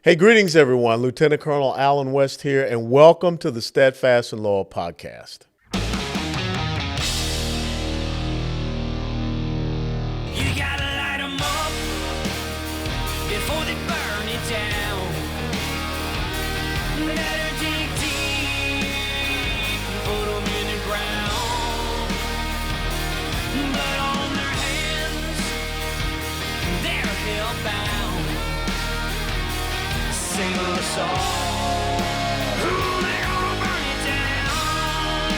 Hey, greetings, everyone. Lieutenant Colonel Alan West here, and welcome to the Steadfast and Loyal podcast. You gotta light 'em up before they burn it down. Better dig deep, put 'em in the ground. Blood on their hands, they're hellbound. Sing a song. Ooh, they're gonna burn it down.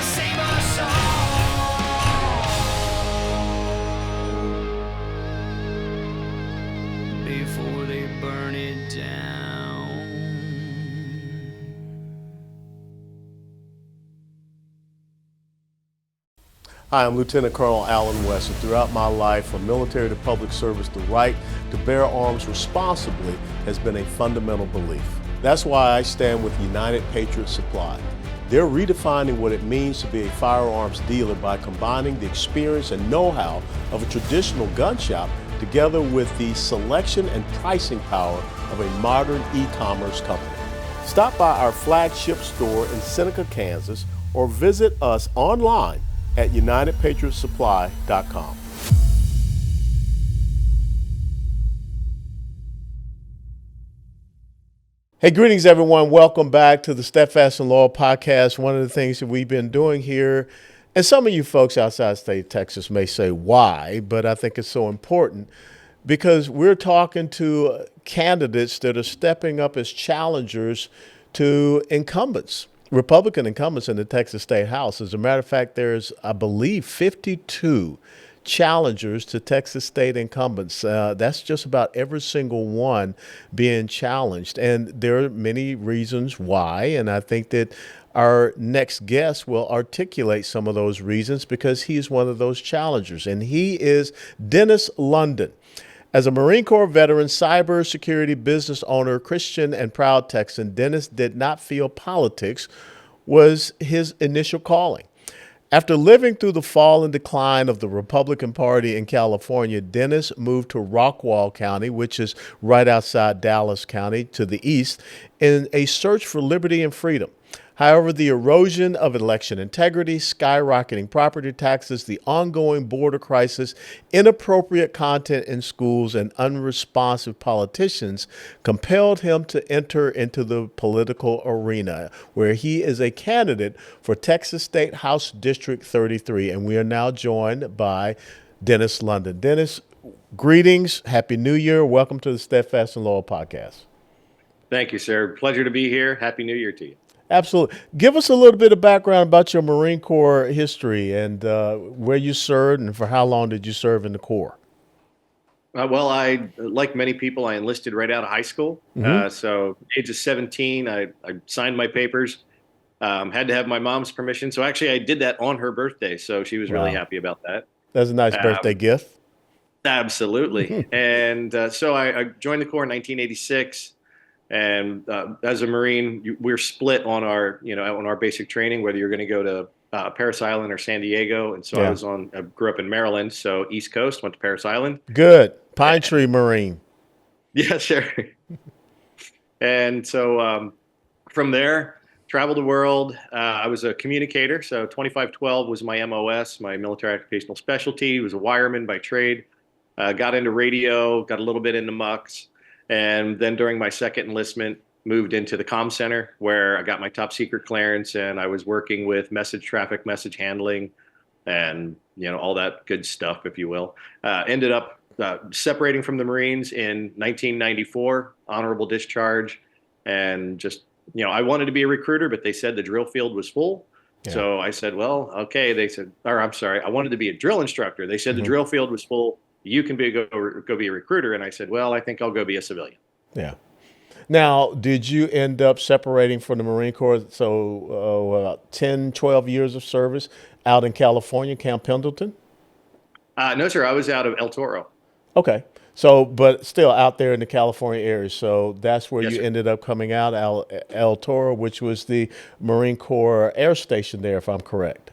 Sing a song before they burn it down. Hi, I'm Lieutenant Colonel Alan West, and throughout my life, from military to public service, the right to bear arms responsibly has been a fundamental belief. That's why I stand with United Patriot Supply. They're redefining what it means to be a firearms dealer by combining the experience and know-how of a traditional gun shop together with the selection and pricing power of a modern e-commerce company. Stop by our flagship store in Seneca, Kansas, or visit us online at UnitedPatriotSupply.com. Hey, greetings, everyone. Welcome back to the Steadfast and Loyal podcast. One of the things that we've been doing here, and some of you folks outside the state of Texas may say why, but I think it's so important because we're talking to candidates that are stepping up as challengers to incumbents, Republican incumbents in the Texas State House. As a matter of fact, there's, I believe, 52 challengers to Texas state incumbents. That's just about every single one being challenged. And there are many reasons why. And I think that our next guest will articulate some of those reasons because he's one of those challengers. And he is Dennis London. As a Marine Corps veteran, cybersecurity business owner, Christian, and proud Texan, Dennis did not feel politics was his initial calling. After living through the fall and decline of the Republican Party in California, Dennis moved to Rockwall County, which is right outside Dallas County to the east, in a search for liberty and freedom. However, the erosion of election integrity, skyrocketing property taxes, the ongoing border crisis, inappropriate content in schools, and unresponsive politicians compelled him to enter into the political arena, where he is a candidate for Texas State House District 33. And we are now joined by Dennis London. Dennis, greetings. Happy New Year. Welcome to the Steadfast and Loyal podcast. Thank you, sir. Pleasure to be here. Happy New Year to you. Absolutely. Give us a little bit of background about your Marine Corps history and where you served and for how long did you serve in the Corps? Well, like many people, I enlisted right out of high school. So age of 17, I signed my papers, had to have my mom's permission. So actually, I did that on her birthday. So she was really happy about that. That's a nice birthday gift. Absolutely. And so I joined the Corps in 1986. And as a Marine, we're split on our, on our basic training, whether you're going to go to Parris Island or San Diego. And so I grew up in Maryland, so East Coast, went to Parris Island. Good. Pine Tree Marine. Yeah, sure. And so from there, traveled the world. I was a communicator. So 2512 was my MOS, my military occupational specialty. Was a wireman by trade. Got into radio, got a little bit into MUX. And then during my second enlistment, moved into the comm center where I got my top secret clearance, and I was working with message traffic, message handling, and all that good stuff, if you will. Ended up separating from the Marines in 1994, honorable discharge, and just I wanted to be a recruiter, but they said the drill field was full. Yeah. So I said, well, okay. They said, or I'm sorry, I wanted to be a drill instructor. They said the drill field was full. You can go be a recruiter. And I said, well, I think I'll go be a civilian. Yeah. Now, did you end up separating from the Marine Corps? So 10, 12 years of service out in California, Camp Pendleton? No, sir. I was out of El Toro. Okay. So, but still out there in the California area. So that's where Yes, you sir. ended up coming out, El Toro, which was the Marine Corps Air Station there, if I'm correct.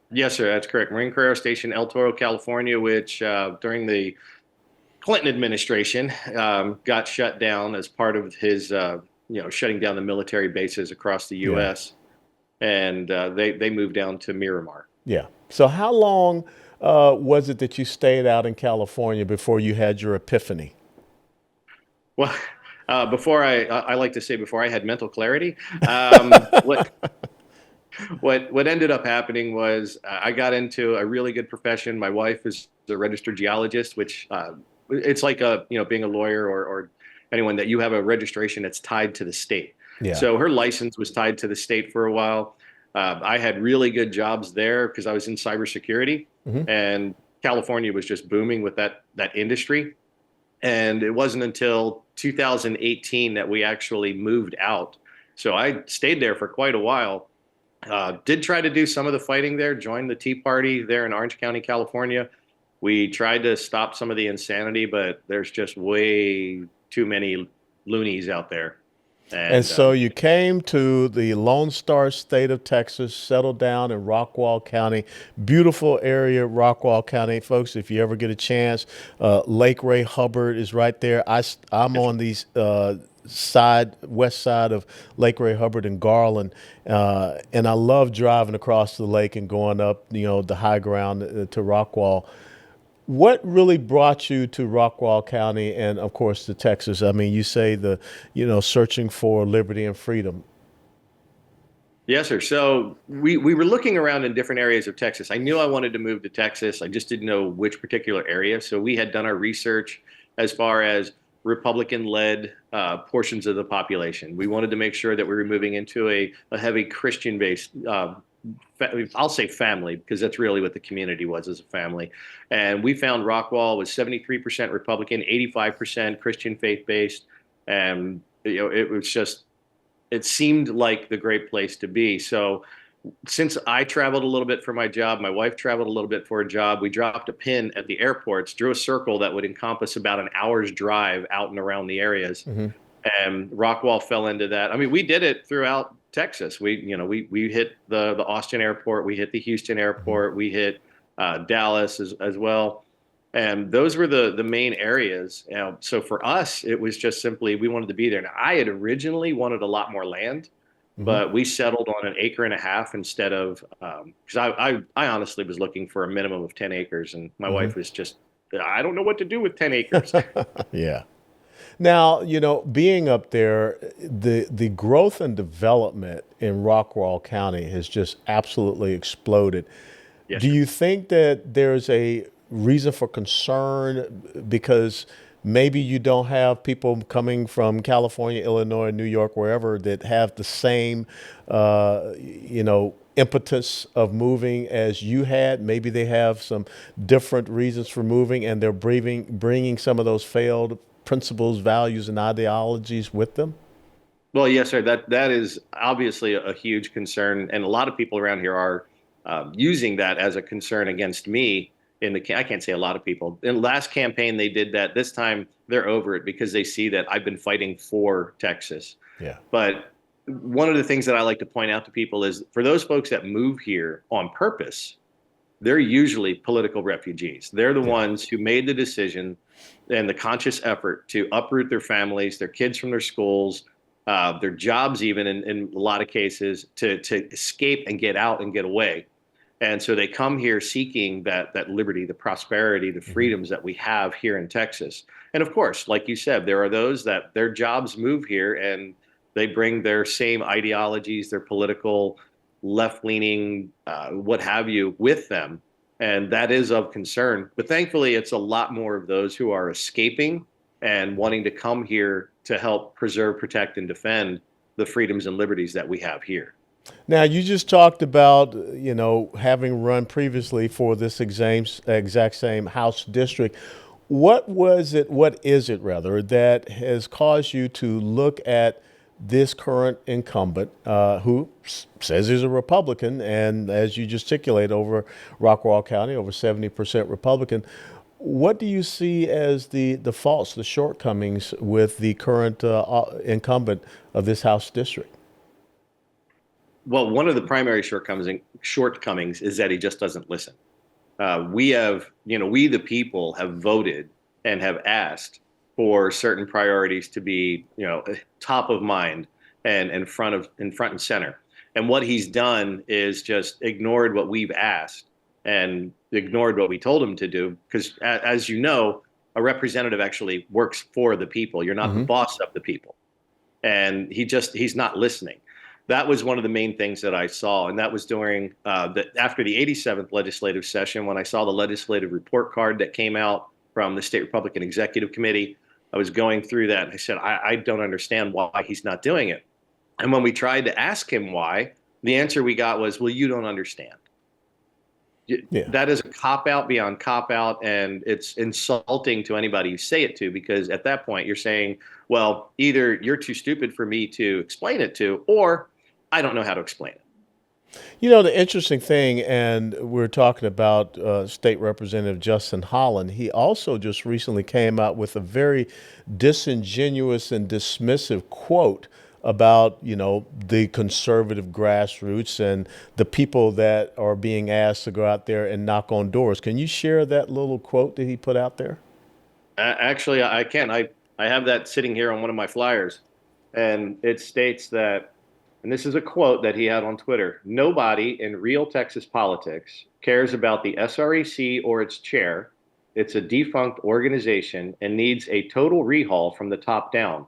Yes, sir. That's correct. Marine Corps Air Station, El Toro, California, which during the Clinton administration got shut down as part of his, shutting down the military bases across the Yeah. U.S. And they moved down to Miramar. Yeah. So how long was it that you stayed out in California before you had your epiphany? Well, before I like to say before I had mental clarity, what what ended up happening was I got into a really good profession. My wife is a registered geologist, which it's like being a lawyer or anyone that you have a registration that's tied to the state. Yeah. So her license was tied to the state for a while. I had really good jobs there because I was in cybersecurity, Hmm. and California was just booming with that industry. And it wasn't until 2018 that we actually moved out. So I stayed there for quite a while. Did try to do some of the fighting there, joined the Tea Party there in Orange County, California. We tried to stop some of the insanity, but there's just way too many loonies out there. And so you came to the Lone Star State of Texas, settled down in Rockwall County, beautiful area, Rockwall County, folks. If you ever get a chance, Lake Ray Hubbard is right there. I'm on the west side of Lake Ray Hubbard and Garland, and I love driving across the lake and going up, the high ground to Rockwall. What really brought you to Rockwall County and, of course, to Texas? I mean, you say searching for liberty and freedom. Yes, sir. So we were looking around in different areas of Texas. I knew I wanted to move to Texas. I just didn't know which particular area. So we had done our research as far as Republican-led portions of the population. We wanted to make sure that we were moving into a heavy Christian-based I'll say family, because that's really what the community was, as a family. And we found Rockwall was 73% Republican, 85% Christian faith-based. And, it seemed like the great place to be. So since I traveled a little bit for my job, my wife traveled a little bit for a job, we dropped a pin at the airports, drew a circle that would encompass about an hour's drive out and around the areas. Mm-hmm. And Rockwall fell into that. I mean, we did it throughout Texas. We hit the Austin airport, we hit the Houston airport, we hit Dallas as well. And those were the main areas. So for us, it was just simply, we wanted to be there. Now, I had originally wanted a lot more land, but we settled on an acre and a half instead of, because I honestly was looking for a minimum of 10 acres. And my wife was just, I don't know what to do with 10 acres. Yeah. Now, being up there, the growth and development in Rockwall County has just absolutely exploded. Yes, Do sir. you think that there's a reason for concern because maybe you don't have people coming from California, Illinois, New York, wherever, that have the same, impetus of moving as you had? Maybe they have some different reasons for moving, and they're bringing some of those failed principles, values, and ideologies with them? Well, yes, sir. That is obviously a huge concern, and a lot of people around here are using that as a concern against me. I can't say a lot of people. In the last campaign, they did that. This time, they're over it because they see that I've been fighting for Texas. Yeah. But one of the things that I like to point out to people is, for those folks that move here on purpose, they're usually political refugees. They're the ones who made the decision and the conscious effort to uproot their families, their kids from their schools, their jobs, even in a lot of cases, to escape and get out and get away. And so they come here seeking that liberty, the prosperity, the freedoms that we have here in Texas. And of course, like you said, there are those that their jobs move here and they bring their same ideologies, their political left-leaning, what have you, with them. And that is of concern. But thankfully, it's a lot more of those who are escaping and wanting to come here to help preserve, protect, and defend the freedoms and liberties that we have here. Now, you just talked about, having run previously for this exact same House district. What is it rather, that has caused you to look at this current incumbent, who says he's a Republican, and as you gesticulate over Rockwall County, over 70% Republican? What do you see as the faults, the shortcomings with the current incumbent of this House district? Well, one of the primary shortcomings is that he just doesn't listen. We the people have voted and have asked for certain priorities to be, top of mind and in front and center. And what he's done is just ignored what we've asked and ignored what we told him to do. Because as you know, a representative actually works for the people. You're not the boss of the people. And he's not listening. That was one of the main things that I saw. And that was during after the 87th legislative session, when I saw the legislative report card that came out from the State Republican Executive Committee. I was going through that and I said, I don't understand why he's not doing it. And when we tried to ask him why, the answer we got was, well, you don't understand. Yeah. That is a cop-out beyond cop-out, and it's insulting to anybody you say it to, because at that point you're saying, well, either you're too stupid for me to explain it to, or I don't know how to explain it. The interesting thing, and we're talking about State Representative Justin Holland, he also just recently came out with a very disingenuous and dismissive quote about, the conservative grassroots and the people that are being asked to go out there and knock on doors. Can you share that little quote that he put out there? Actually, I can. I have that sitting here on one of my flyers, and it states that, and this is a quote that he had on Twitter: "Nobody in real Texas politics cares about the SREC or its chair. It's a defunct organization and needs a total rehaul from the top down.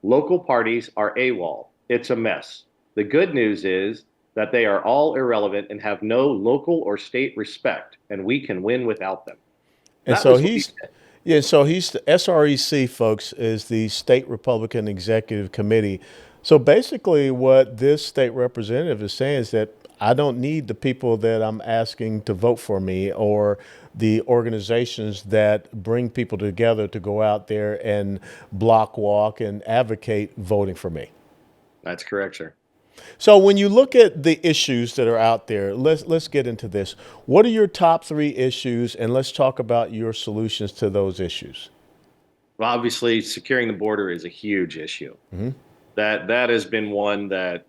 Local parties are AWOL. It's a mess. The good news is that they are all irrelevant and have no local or state respect, and we can win without them." And so he's the SREC, folks, is the State Republican Executive Committee. So basically what this state representative is saying is that I don't need the people that I'm asking to vote for me, or the organizations that bring people together to go out there and block walk and advocate voting for me. That's correct, sir. So when you look at the issues that are out there, let's get into this. What are your top 3 issues, and let's talk about your solutions to those issues? Well, obviously, securing the border is a huge issue. That has been one that,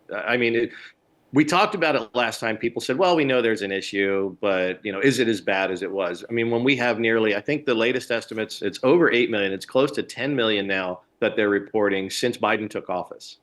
we talked about it last time. People said, well, we know there's an issue, but, is it as bad as it was? I mean, when we have nearly, I think the latest estimates, it's over 8 million. It's close to 10 million now that they're reporting since Biden took office.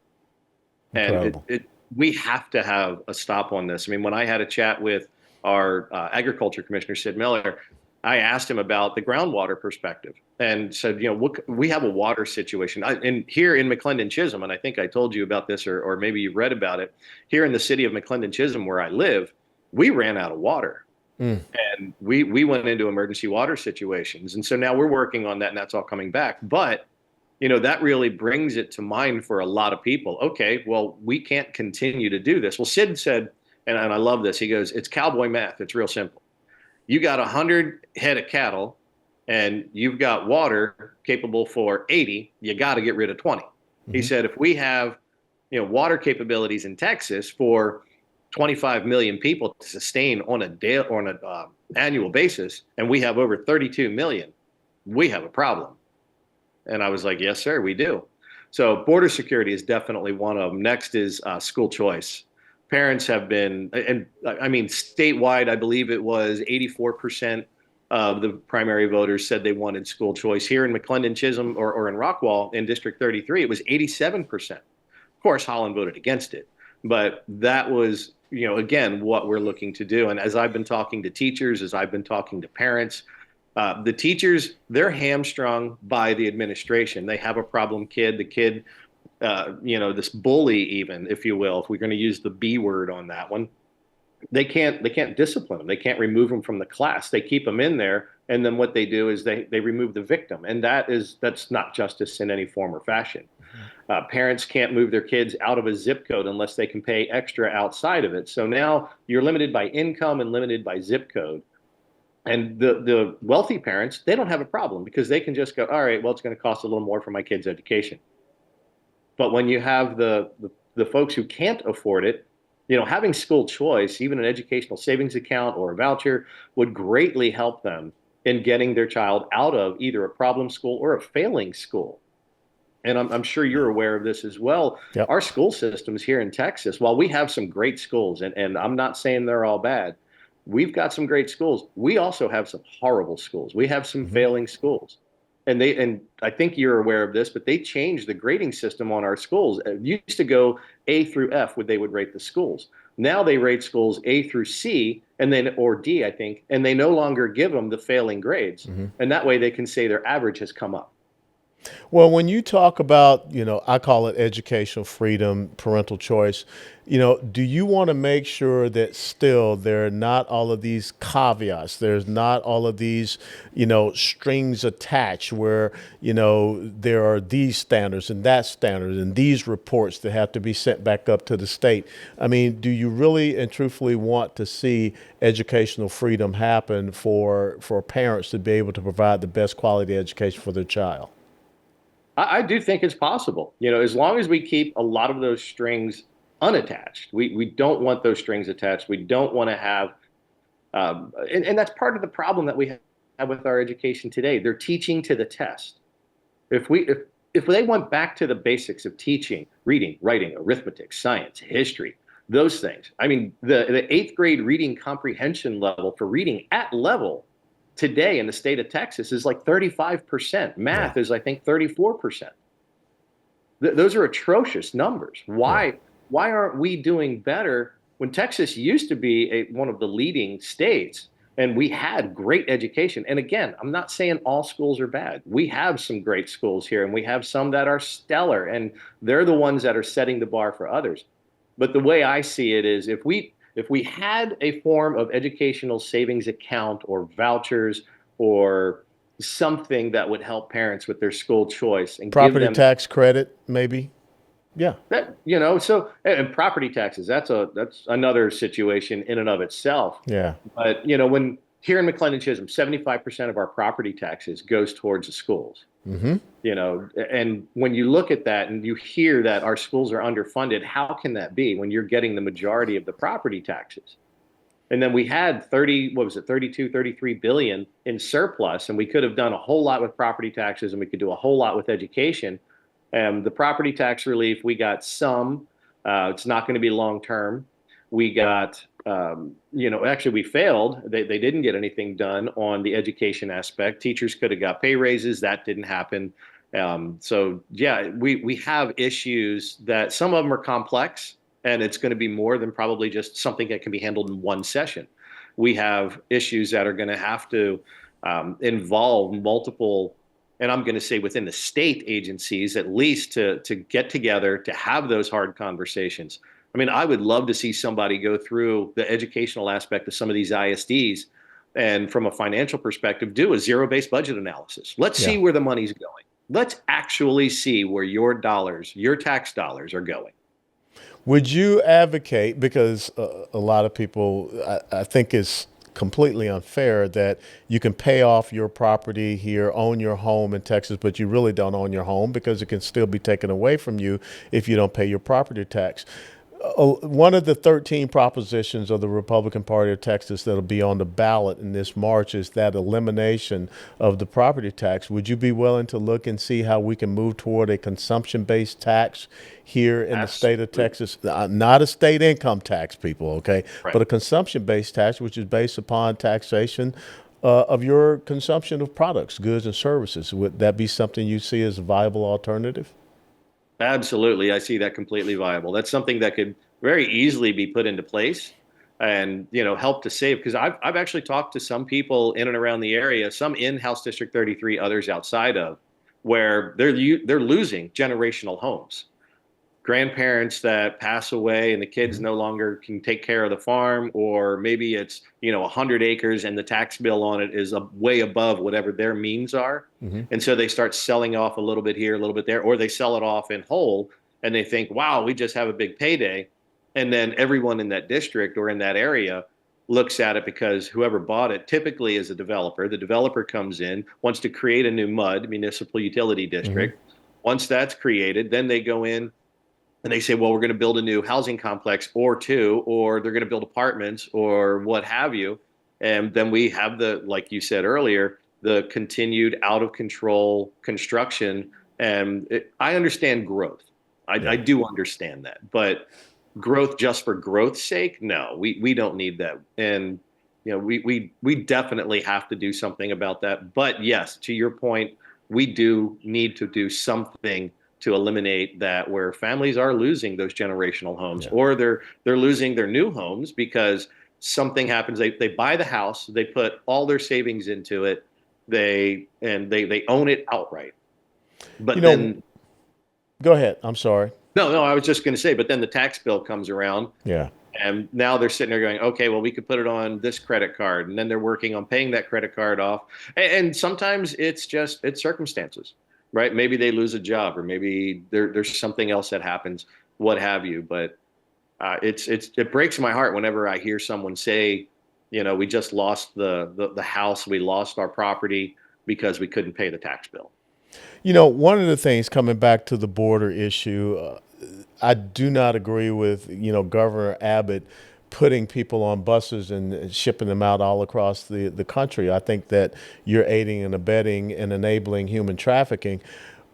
Incredible. And we have to have a stop on this. I mean, when I had a chat with our agriculture commissioner, Sid Miller, I asked him about the groundwater perspective and said, we have a water situation. And here in McClendon-Chisholm, and I think I told you about this, or maybe you read about it, here in the city of McClendon-Chisholm, where I live, we ran out of water. And we went into emergency water situations. And so now we're working on that, and that's all coming back. But, that really brings it to mind for a lot of people. Okay, well, we can't continue to do this. Well, Sid said, and I love this, he goes, it's cowboy math. It's real simple. You got 100 head of cattle and you've got water capable for 80, you got to get rid of 20. He said, if we have, water capabilities in Texas for 25 million people to sustain on an annual basis, and we have over 32 million, we have a problem. And I was like, yes, sir, we do. So border security is definitely one of them. Next is school choice. Parents have been, and I mean, statewide, I believe it was 84% of the primary voters said they wanted school choice. Here in McClendon-Chisholm or in Rockwall in District 33, it was 87%. Of course, Holland voted against it, but that was, again, what we're looking to do. And as I've been talking to teachers, as I've been talking to parents, the teachers, they're hamstrung by the administration. They have a problem kid. The kid, this bully, even, if you will, if we're going to use the B word on that one, they can't discipline them. They can't remove them from the class. They keep them in there. And then what they do is they remove the victim. And that's not justice in any form or fashion. Parents can't move their kids out of a zip code unless they can pay extra outside of it. So now you're limited by income and limited by zip code. And the wealthy parents, they don't have a problem because they can just go, all right, well, it's going to cost a little more for my kid's education. But when you have the folks who can't afford it, having school choice, even an educational savings account or a voucher, would greatly help them in getting their child out of either a problem school or a failing school. And I'm sure you're aware of this as well. Yep. Our school systems here in Texas, while we have some great schools, and I'm not saying they're all bad, we've got some great schools. We also have some horrible schools. We have some failing schools. and I think you're aware of this, but they changed the grading system on our schools. It used to go A through F, they would rate the schools. Now they rate schools A through C and then or D, I think, and they no longer give them the failing grades. And that way they can say their average has come up. Well, when you talk about, I call it educational freedom, parental choice, do you want to make sure that still there are not all of these caveats? There's not all of these, strings attached where, there are these standards and that standard and these reports that have to be sent back up to the state. I mean, do you really and truthfully want to see educational freedom happen for parents to be able to provide the best quality education for their child? I do think it's possible, as long as we keep a lot of those strings unattached. We don't want those strings attached. We don't want to have, and that's part of the problem that we have with our education today. They're teaching to the test. If they went back to the basics of teaching, reading, writing, arithmetic, science, history, those things. I mean, the eighth grade reading comprehension level for reading at level today in the state of Texas is like 35%. Math is, I think, 34%. Those are atrocious numbers. Why aren't we doing better when Texas used to be one of the leading states and we had great education? And again, I'm not saying all schools are bad. We have some great schools here and we have some that are stellar and they're the ones that are setting the bar for others. But the way I see it is if we had a form of educational savings account or vouchers or something that would help parents with their school choice and Property give them tax credit, maybe. Yeah. that, so and property taxes, that's another situation in and of itself. Yeah. But when here in McLennan Chisholm, 75% of our property taxes goes towards the schools. And when you look at that and you hear that our schools are underfunded, how can that be when you're getting the majority of the property taxes? And then we had 33 billion in surplus, and we could have done a whole lot with property taxes and we could do a whole lot with education. The property tax relief, we got some, it's not going to be long term. We got, actually we failed. They didn't get anything done on the education aspect. Teachers could have got pay raises. That didn't happen. So yeah, we have issues that some of them are complex and it's going to be more than probably just something that can be handled in one session. We have issues that are going to have to involve multiple, and I'm going to say within the state agencies, at least to get together, to have those hard conversations. I mean, I would love to see somebody go through the educational aspect of some of these ISDs and from a financial perspective, do a zero-based budget analysis. Let's see where the money's going. Let's actually see where your tax dollars are going. Would you advocate, because a lot of people, I think it's completely unfair that you can pay off your property here, own your home in Texas, but you really don't own your home because it can still be taken away from you if you don't pay your property tax. One of the 13 propositions of the Republican Party of Texas that'll be on the ballot in this March is that elimination of the property tax. Would you be willing to look and see how we can move toward a consumption-based tax here in the state of Texas? Not a state income tax, people, okay? Right. But a consumption-based tax, which is based upon taxation of your consumption of products, goods, and services. Would that be something you see as a viable alternative? Absolutely. I see that completely viable. That's something that could very easily be put into place and, help to save. Because I've actually talked to some people in and around the area, some in House District 33, others outside of, where they're losing generational homes. Grandparents that pass away and the kids no longer can take care of the farm, or maybe it's 100 acres and the tax bill on it is way above whatever their means are. And so they start selling off a little bit here, a little bit there, or they sell it off in whole and they think, wow, we just have a big payday. And then everyone in that district or in that area looks at it, because whoever bought it typically is a developer. The developer comes in, wants to create a new MUD, municipal utility district. Once that's created, then they go in and they say, well, we're going to build a new housing complex or two, or they're going to build apartments or what have you. And then we have like you said earlier, the continued out of control construction. And I understand growth. I do understand that. But growth just for growth's sake, no, we don't need that. And, we definitely have to do something about that. But yes, to your point, we do need to do something to eliminate that, where families are losing those generational homes, or they're losing their new homes because something happens. They buy the house, they put all their savings into it, they own it outright. But You know, then go ahead. I'm sorry. no, I was just going to say, but then the tax bill comes around, Yeah. and now they're sitting there going, okay, well, we could put it on this credit card, and then they're working on paying that credit card off. And sometimes it's circumstances, right? Maybe they lose a job, or maybe there's something else that happens, what have you. But it breaks my heart whenever I hear someone say, we just lost the house, we lost our property because we couldn't pay the tax bill. One of the things, coming back to the border issue, I do not agree with, Governor Abbott putting people on buses and shipping them out all across the country. I think that you're aiding and abetting and enabling human trafficking.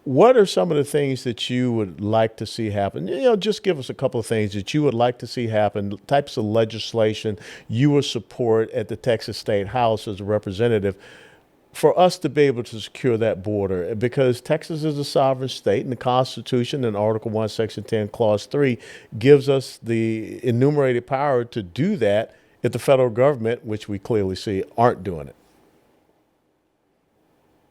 What are some of the things that you would like to see happen? Just give us a couple of things that you would like to see happen, types of legislation you would support at the Texas State House as a representative, for us to be able to secure that border, because Texas is a sovereign state, and the Constitution in Article 1, Section 10, Clause 3 gives us the enumerated power to do that if the federal government, which we clearly see, aren't doing it.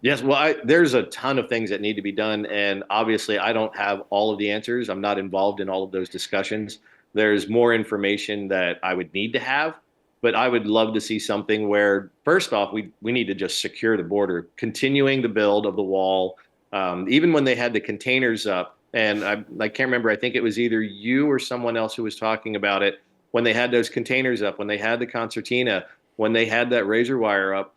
Yes, well, there's a ton of things that need to be done, and obviously I don't have all of the answers. I'm not involved in all of those discussions. There's more information that I would need to have, but I would love to see something where, first off, we need to just secure the border, continuing the build of the wall. Even when they had the containers up, and I can't remember, I think it was either you or someone else who was talking about it, when they had those containers up, when they had the concertina, when they had that razor wire up,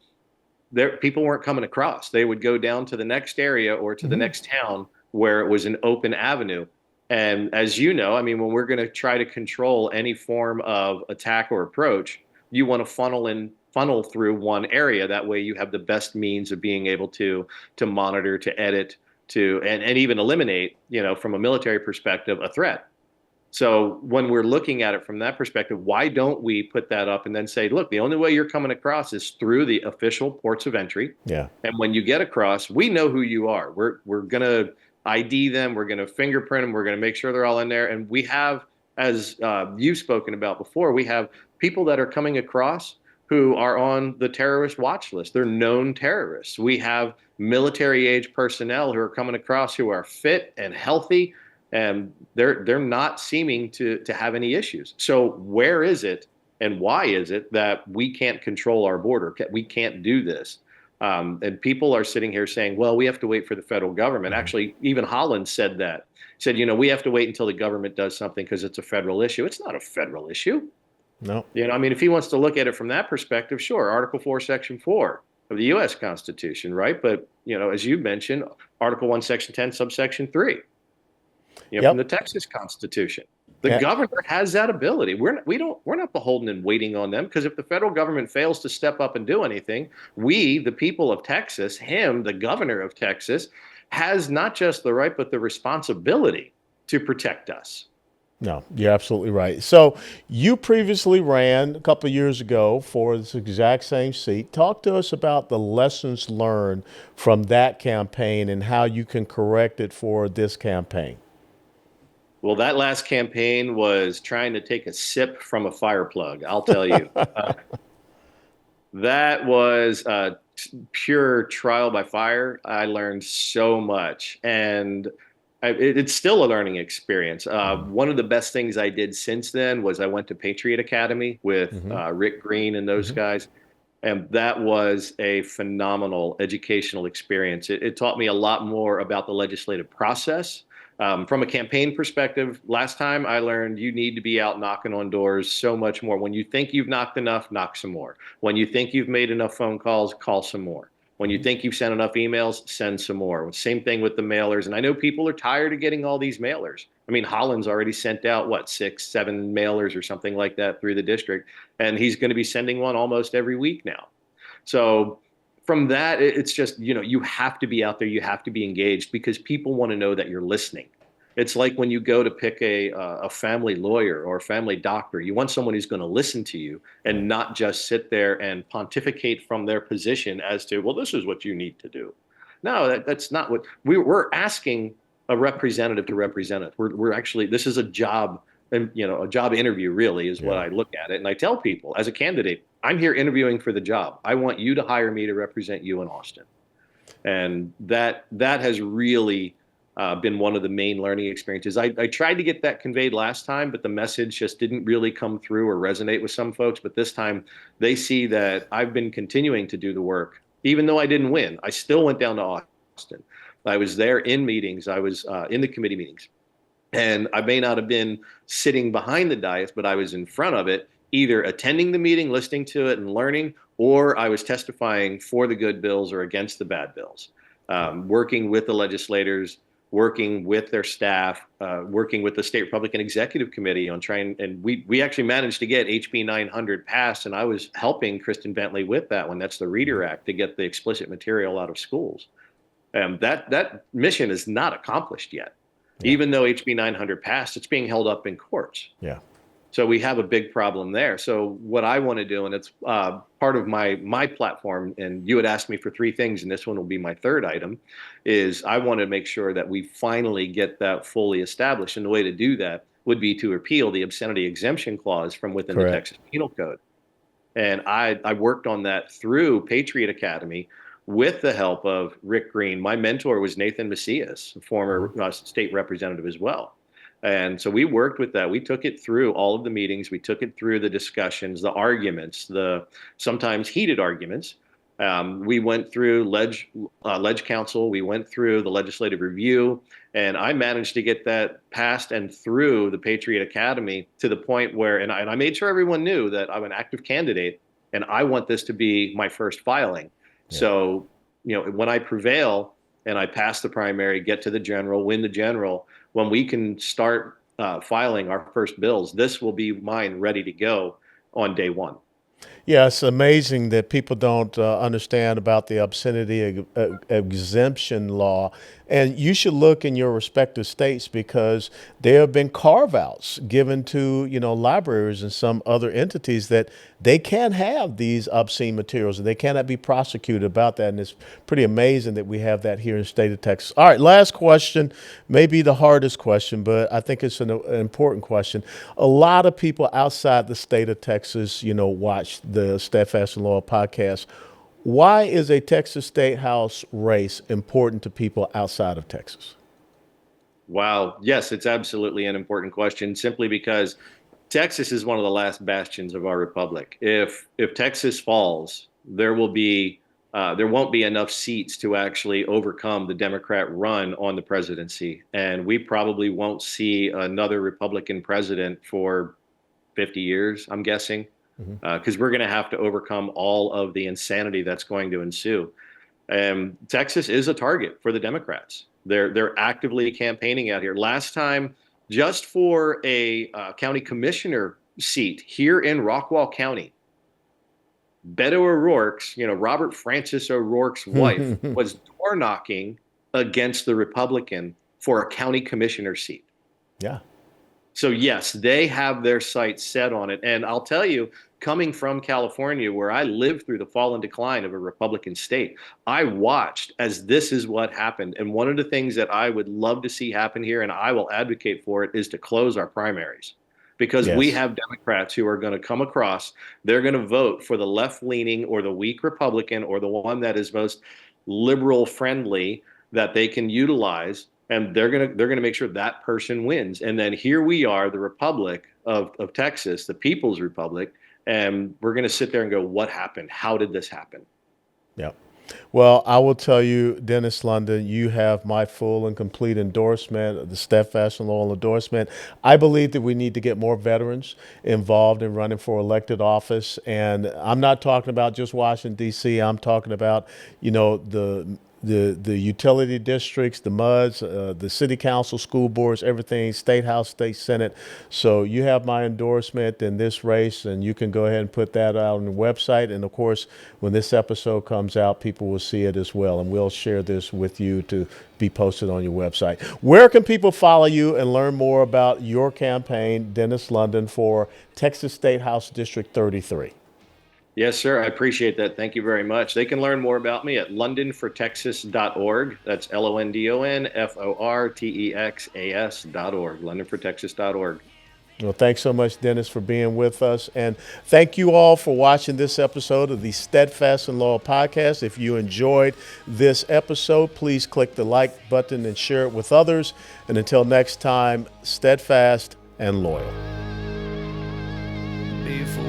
people weren't coming across. They would go down to the next area or to the next town where it was an open avenue. And as you know, I mean, when we're going to try to control any form of attack or approach, you want to funnel through one area. That way you have the best means of being able to monitor, to edit, and even eliminate, from a military perspective, a threat. So when we're looking at it from that perspective, why don't we put that up and then say, look, the only way you're coming across is through the official ports of entry. Yeah. And when you get across, we know who you are. We're going to ID them. We're going to fingerprint them. We're going to make sure they're all in there. And we have, as you've spoken about before, we have people that are coming across who are on the terrorist watch list. They're known terrorists. We have military age personnel who are coming across who are fit and healthy, and they're not seeming to have any issues. So where is it and why is it that we can't control our border? We can't do this. And people are sitting here saying, well, we have to wait for the federal government. Actually, even Holland said that. Said, we have to wait until the government does something because it's a federal issue. It's not a federal issue. No. I mean, if he wants to look at it from that perspective, sure, Article 4, Section 4 of the U.S. Constitution, right? But, as you mentioned, Article 1, Section 10, subsection 3. From the Texas Constitution. The governor has that ability. We're not beholden and waiting on them, because if the federal government fails to step up and do anything, we, the people of Texas, the governor of Texas, has not just the right, but the responsibility to protect us. No, you're absolutely right. So you previously ran a couple of years ago for this exact same seat. Talk to us about the lessons learned from that campaign and how you can correct it for this campaign. Well, that last campaign was trying to take a sip from a fire plug, I'll tell you. That was pure trial by fire. I learned so much, and it's still a learning experience. One of the best things I did since then was I went to Patriot Academy with Rick Green and those guys. And that was a phenomenal educational experience. It taught me a lot more about the legislative process. From a campaign perspective, last time I learned you need to be out knocking on doors so much more. When you think you've knocked enough, knock some more. When you think you've made enough phone calls, call some more. When you think you've sent enough emails, send some more. Same thing with the mailers. And I know people are tired of getting all these mailers. I mean, Holland's already sent out, 6, 7 mailers or something like that through the district. And he's going to be sending one almost every week now. So from that, it's just, you have to be out there. You have to be engaged, because people want to know that you're listening. It's like when you go to pick a family lawyer or a family doctor, you want someone who's going to listen to you and not just sit there and pontificate from their position as to, well, this is what you need to do. No, that's not what we're asking a representative to represent us. We're actually, this is a job, and a job interview really is what Yeah. I look at it. And I tell people as a candidate, I'm here interviewing for the job. I want you to hire me to represent you in Austin. And that has really been one of the main learning experiences. I tried to get that conveyed last time, but the message just didn't really come through or resonate with some folks. But this time they see that I've been continuing to do the work. Even though I didn't win, I still went down to Austin. I was there in meetings. I was in the committee meetings. And I may not have been sitting behind the dais, but I was in front of it, either attending the meeting, listening to it and learning, or I was testifying for the good bills or against the bad bills, working with the legislators, working with their staff, working with the state Republican Executive Committee on trying, and we actually managed to get HB 900 passed, and I was helping Kristen Bentley with that one. That's the Reader Act, to get the explicit material out of schools. That mission is not accomplished yet. Yeah. Even though HB 900 passed, it's being held up in courts. Yeah. So we have a big problem there. So what I want to do, and it's part of my platform, and you had asked me for 3 things, and this one will be my 3rd item, is I want to make sure that we finally get that fully established. And the way to do that would be to repeal the obscenity exemption clause from within Correct. the Texas Penal Code. And I worked on that through Patriot Academy with the help of Rick Green. My mentor was Nathan Macias, a former state representative as well. And so we worked with that. We took it through all of the meetings. We took it through the discussions, the arguments, the sometimes heated arguments. We went through Ledge Council. We went through the legislative review, and I managed to get that passed and through the Patriot Academy to the point where, and I made sure everyone knew that I'm an active candidate, and I want this to be my first filing. Yeah. So, when I prevail and I pass the primary, get to the general, win the general, when we can start filing our first bills, this will be mine ready to go on day one. Yeah, it's amazing that people don't understand about the obscenity exemption law. And you should look in your respective states, because there have been carve-outs given to, libraries and some other entities that they can't have these obscene materials and they cannot be prosecuted about that. And it's pretty amazing that we have that here in the state of Texas. All right, last question, maybe the hardest question, but I think it's an important question. A lot of people outside the state of Texas, watch the Steadfast and Loyal podcast. Why is a Texas State House race important to people outside of Texas? Wow. Yes, it's absolutely an important question, simply because Texas is one of the last bastions of our republic. If Texas falls, there won't be enough seats to actually overcome the Democrat run on the presidency. And we probably won't see another Republican president for 50 years, I'm guessing. Because we're going to have to overcome all of the insanity that's going to ensue. Texas is a target for the Democrats. They're actively campaigning out here. Last time, just for a county commissioner seat here in Rockwall County, Beto O'Rourke's, Robert Francis O'Rourke's wife, was door knocking against the Republican for a county commissioner seat. Yeah. So yes, they have their sights set on it. And I'll tell you, coming from California, where I lived through the fall and decline of a Republican state, I watched as this is what happened. And one of the things that I would love to see happen here, and I will advocate for it, is to close our primaries. Because we have Democrats who are going to come across, they're going to vote for the left-leaning or the weak Republican or the one that is most liberal friendly that they can utilize. And they're gonna make sure that person wins. And then here we are, the Republic of Texas, the People's Republic, and we're gonna sit there and go, what happened? How did this happen? Yeah. Well, I will tell you, Dennis London, you have my full and complete endorsement, the Steadfast and Loyal endorsement. I believe that we need to get more veterans involved in running for elected office. And I'm not talking about just Washington, D.C. I'm talking about, the utility districts, the MUDs, the city council, school boards, everything, state house, state senate. So you have my endorsement in this race, and you can go ahead and put that out on the website. And of course, when this episode comes out, people will see it as well. And we'll share this with you to be posted on your website. Where can people follow you and learn more about your campaign, Dennis London, for Texas State House District 33? Yes, sir. I appreciate that. Thank you very much. They can learn more about me at LondonForTexas.org. That's LONDONFORTEXAS.org. LondonForTexas.org. Well, thanks so much, Dennis, for being with us. And thank you all for watching this episode of the Steadfast in Law podcast. If you enjoyed this episode, please click the like button and share it with others. And until next time, steadfast and loyal. Before